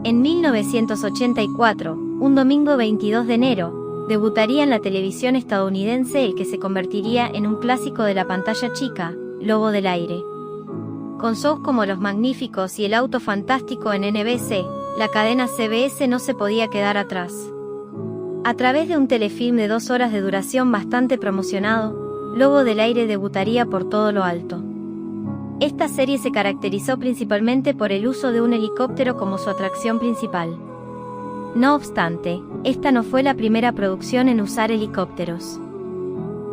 En 1984, un domingo 22 de enero, debutaría en la televisión estadounidense el que se convertiría en un clásico de la pantalla chica, Lobo del Aire. Con shows como Los Magníficos y El Auto Fantástico en NBC, la cadena CBS no se podía quedar atrás. A través de un telefilm de 2 horas de duración bastante promocionado, Lobo del Aire debutaría por todo lo alto. Esta serie se caracterizó principalmente por el uso de un helicóptero como su atracción principal. No obstante, esta no fue la primera producción en usar helicópteros.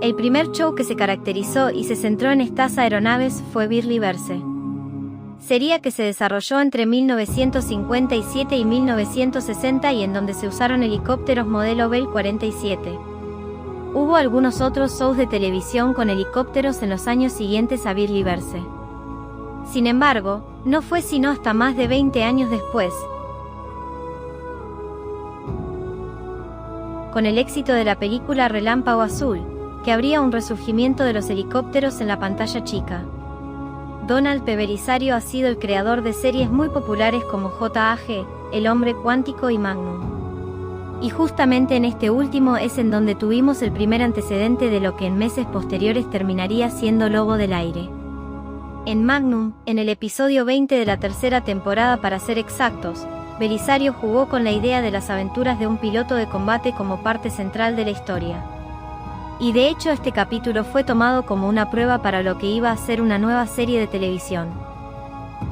El primer show que se caracterizó y se centró en estas aeronaves fue Birly-Verse. Serie que se desarrolló entre 1957 y 1960 y en donde se usaron helicópteros modelo Bell 47. Hubo algunos otros shows de televisión con helicópteros en los años siguientes a Birly-Verse. Sin embargo, no fue sino hasta más de 20 años después, con el éxito de la película Relámpago Azul, que habría un resurgimiento de los helicópteros en la pantalla chica. Donald P. Bellisario ha sido el creador de series muy populares como J.A.G., El Hombre Cuántico y Magnum. Y justamente en este último es en donde tuvimos el primer antecedente de lo que en meses posteriores terminaría siendo Lobo del Aire. En Magnum, en el episodio 20 de la tercera temporada para ser exactos, Bellisario jugó con la idea de las aventuras de un piloto de combate como parte central de la historia. Y de hecho este capítulo fue tomado como una prueba para lo que iba a ser una nueva serie de televisión.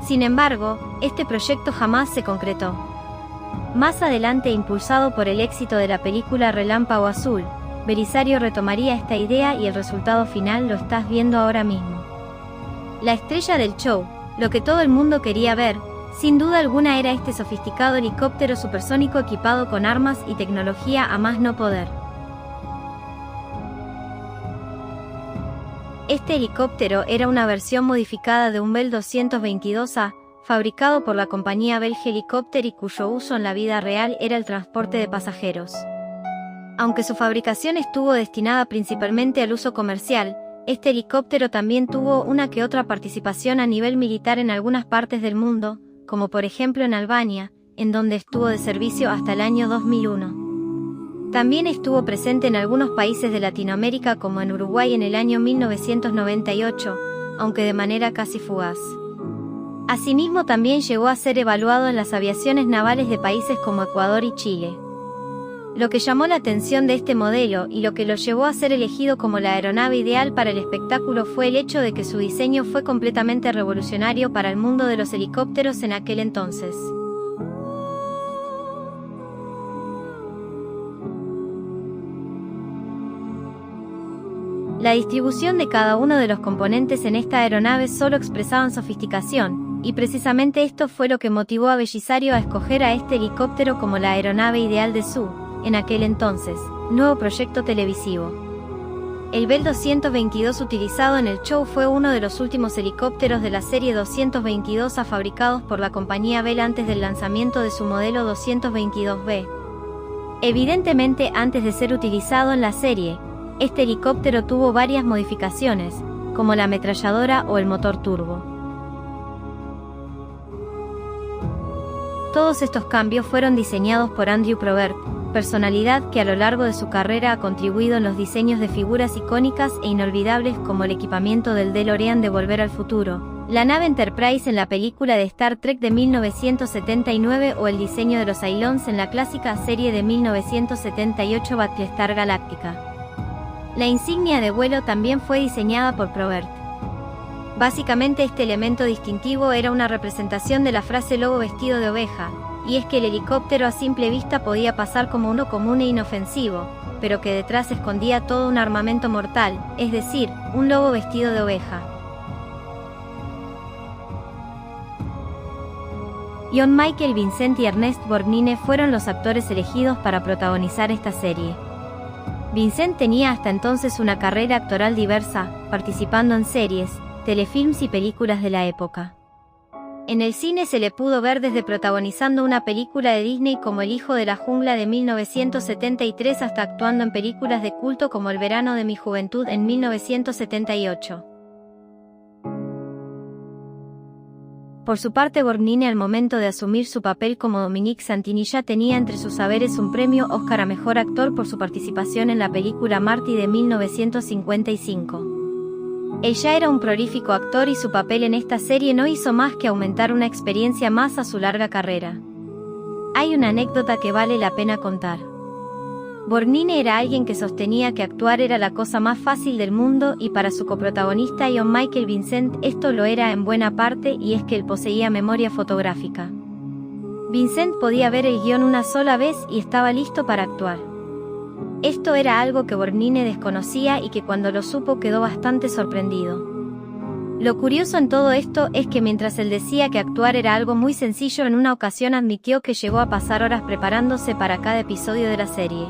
Sin embargo, este proyecto jamás se concretó. Más adelante, impulsado por el éxito de la película Relámpago Azul, Bellisario retomaría esta idea y el resultado final lo estás viendo ahora mismo. La estrella del show, lo que todo el mundo quería ver, sin duda alguna era este sofisticado helicóptero supersónico equipado con armas y tecnología a más no poder. Este helicóptero era una versión modificada de un Bell 222A, fabricado por la compañía Bell Helicopter y cuyo uso en la vida real era el transporte de pasajeros. Aunque su fabricación estuvo destinada principalmente al uso comercial, este helicóptero también tuvo una que otra participación a nivel militar en algunas partes del mundo, como por ejemplo en Albania, en donde estuvo de servicio hasta el año 2001. También estuvo presente en algunos países de Latinoamérica como en Uruguay en el año 1998, aunque de manera casi fugaz. Asimismo también llegó a ser evaluado en las aviaciones navales de países como Ecuador y Chile. Lo que llamó la atención de este modelo y lo que lo llevó a ser elegido como la aeronave ideal para el espectáculo fue el hecho de que su diseño fue completamente revolucionario para el mundo de los helicópteros en aquel entonces. La distribución de cada uno de los componentes en esta aeronave solo expresaban sofisticación, y precisamente esto fue lo que motivó a Bellisario a escoger a este helicóptero como la aeronave ideal de su, en aquel entonces, nuevo proyecto televisivo. El Bell 222 utilizado en el show fue uno de los últimos helicópteros de la serie 222A fabricados por la compañía Bell antes del lanzamiento de su modelo 222B. Evidentemente, antes de ser utilizado en la serie, este helicóptero tuvo varias modificaciones, como la ametralladora o el motor turbo. Todos estos cambios fueron diseñados por Andrew Probert, personalidad que a lo largo de su carrera ha contribuido en los diseños de figuras icónicas e inolvidables como el equipamiento del DeLorean de Volver al Futuro, la nave Enterprise en la película de Star Trek de 1979 o el diseño de los Cylons en la clásica serie de 1978 Battlestar Galactica. La insignia de vuelo también fue diseñada por Probert. Básicamente este elemento distintivo era una representación de la frase lobo vestido de oveja, y es que el helicóptero a simple vista podía pasar como uno común e inofensivo, pero que detrás escondía todo un armamento mortal, es decir, un lobo vestido de oveja. John Michael Vincent y Ernest Borgnine fueron los actores elegidos para protagonizar esta serie. Vincent tenía hasta entonces una carrera actoral diversa, participando en series, telefilms y películas de la época. En el cine se le pudo ver desde protagonizando una película de Disney como El Hijo de la Jungla de 1973 hasta actuando en películas de culto como El Verano de mi Juventud en 1978. Por su parte, Borgnine, al momento de asumir su papel como Dominique Santini, ya tenía entre sus saberes un premio Oscar a Mejor Actor por su participación en la película Marty de 1955. Él ya era un prolífico actor y su papel en esta serie no hizo más que aumentar una experiencia más a su larga carrera. Hay una anécdota que vale la pena contar. Borgnine era alguien que sostenía que actuar era la cosa más fácil del mundo, y para su coprotagonista John Michael Vincent esto lo era en buena parte, y es que él poseía memoria fotográfica. Vincent podía ver el guión una sola vez y estaba listo para actuar. Esto era algo que Borgnine desconocía y que cuando lo supo quedó bastante sorprendido. Lo curioso en todo esto es que mientras él decía que actuar era algo muy sencillo, en una ocasión admitió que llegó a pasar horas preparándose para cada episodio de la serie.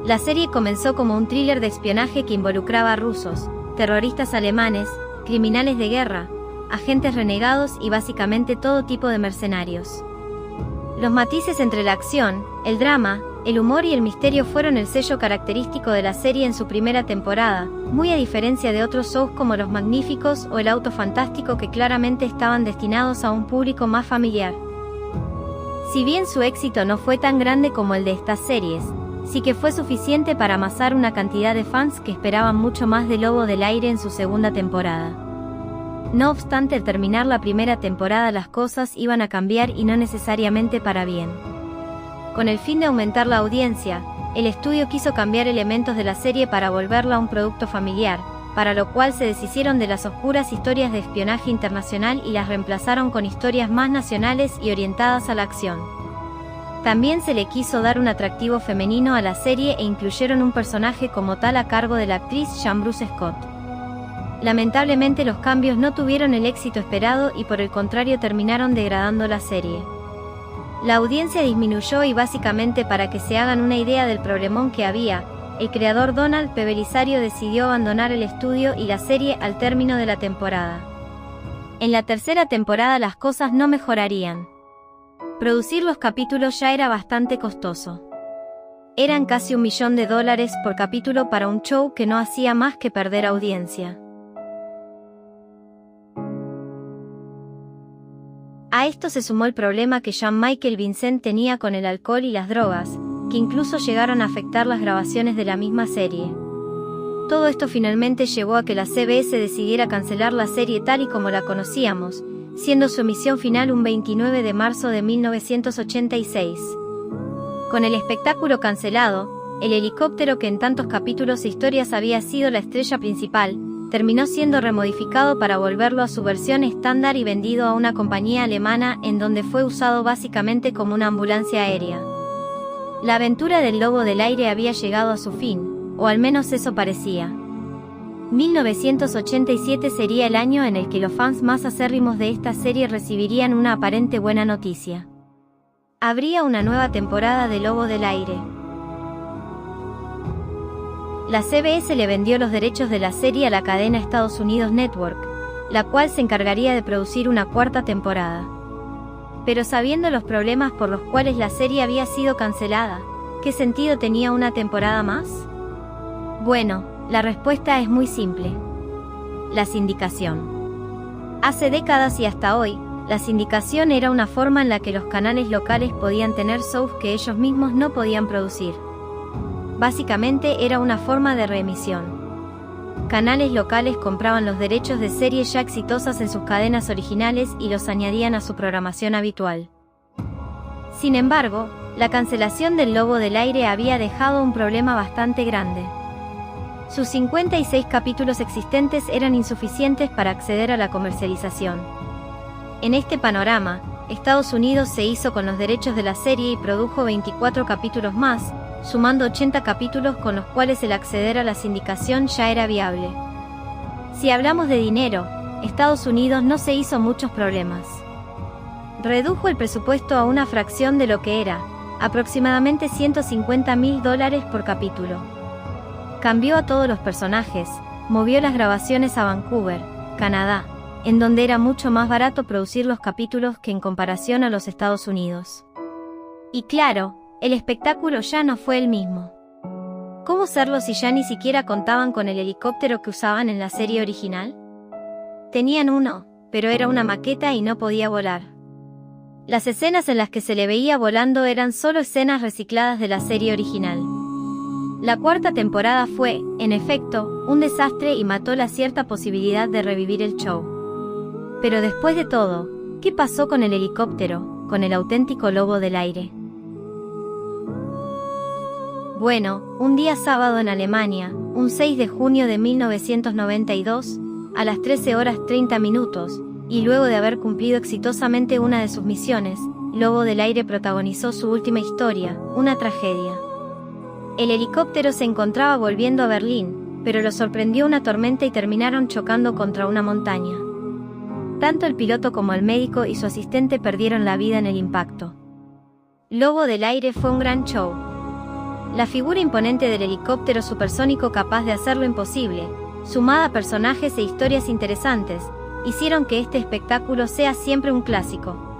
La serie comenzó como un thriller de espionaje que involucraba a rusos, terroristas alemanes, criminales de guerra, agentes renegados y básicamente todo tipo de mercenarios. Los matices entre la acción, el drama, el humor y el misterio fueron el sello característico de la serie en su primera temporada, muy a diferencia de otros shows como Los Magníficos o El Auto Fantástico, que claramente estaban destinados a un público más familiar. Si bien su éxito no fue tan grande como el de estas series, sí que fue suficiente para amasar una cantidad de fans que esperaban mucho más de Lobo del Aire en su segunda temporada. No obstante, al terminar la primera temporada las cosas iban a cambiar, y no necesariamente para bien. Con el fin de aumentar la audiencia, el estudio quiso cambiar elementos de la serie para volverla un producto familiar, para lo cual se deshicieron de las oscuras historias de espionaje internacional y las reemplazaron con historias más nacionales y orientadas a la acción. También se le quiso dar un atractivo femenino a la serie e incluyeron un personaje como tal a cargo de la actriz Jean Bruce Scott. Lamentablemente los cambios no tuvieron el éxito esperado y por el contrario terminaron degradando la serie. La audiencia disminuyó y básicamente, para que se hagan una idea del problemón que había, el creador Donald P. Bellisario decidió abandonar el estudio y la serie al término de la temporada. En la tercera temporada las cosas no mejorarían. Producir los capítulos ya era bastante costoso. Eran casi $1 millón por capítulo para un show que no hacía más que perder audiencia. A esto se sumó el problema que Jean Michael Vincent tenía con el alcohol y las drogas, que incluso llegaron a afectar las grabaciones de la misma serie. Todo esto finalmente llevó a que la CBS decidiera cancelar la serie tal y como la conocíamos, siendo su emisión final un 29 de marzo de 1986. Con el espectáculo cancelado, el helicóptero, que en tantos capítulos e historias había sido la estrella principal, terminó siendo remodificado para volverlo a su versión estándar y vendido a una compañía alemana, en donde fue usado básicamente como una ambulancia aérea. La aventura del Lobo del Aire había llegado a su fin, o al menos eso parecía. 1987 sería el año en el que los fans más acérrimos de esta serie recibirían una aparente buena noticia. Habría una nueva temporada de Lobo del Aire. La CBS le vendió los derechos de la serie a la cadena Estados Unidos Network, la cual se encargaría de producir una cuarta temporada. Pero sabiendo los problemas por los cuales la serie había sido cancelada, ¿qué sentido tenía una temporada más? Bueno, la respuesta es muy simple. La sindicación. Hace décadas y hasta hoy, la sindicación era una forma en la que los canales locales podían tener shows que ellos mismos no podían producir. Básicamente era una forma de reemisión. Canales locales compraban los derechos de series ya exitosas en sus cadenas originales y los añadían a su programación habitual. Sin embargo, la cancelación del Lobo del Aire había dejado un problema bastante grande. Sus 56 capítulos existentes eran insuficientes para acceder a la comercialización. En este panorama, Estados Unidos se hizo con los derechos de la serie y produjo 24 capítulos más, sumando 80 capítulos con los cuales el acceder a la sindicación ya era viable. Si hablamos de dinero, Estados Unidos no se hizo muchos problemas. Redujo el presupuesto a una fracción de lo que era, aproximadamente $150.000 por capítulo. Cambió a todos los personajes, movió las grabaciones a Vancouver, Canadá, en donde era mucho más barato producir los capítulos que en comparación a los Estados Unidos. Y claro, el espectáculo ya no fue el mismo. ¿Cómo serlo si ya ni siquiera contaban con el helicóptero que usaban en la serie original? Tenían uno, pero era una maqueta y no podía volar. Las escenas en las que se le veía volando eran solo escenas recicladas de la serie original. La cuarta temporada fue, en efecto, un desastre y mató la cierta posibilidad de revivir el show. Pero después de todo, ¿qué pasó con el helicóptero, con el auténtico lobo del aire? Bueno, un día sábado en Alemania, un 6 de junio de 1992, a las 13:30, y luego de haber cumplido exitosamente una de sus misiones, Lobo del Aire protagonizó su última historia, una tragedia. El helicóptero se encontraba volviendo a Berlín, pero lo sorprendió una tormenta y terminaron chocando contra una montaña. Tanto el piloto como el médico y su asistente perdieron la vida en el impacto. Lobo del Aire fue un gran show. La figura imponente del helicóptero supersónico capaz de hacer lo imposible, sumada a personajes e historias interesantes, hicieron que este espectáculo sea siempre un clásico.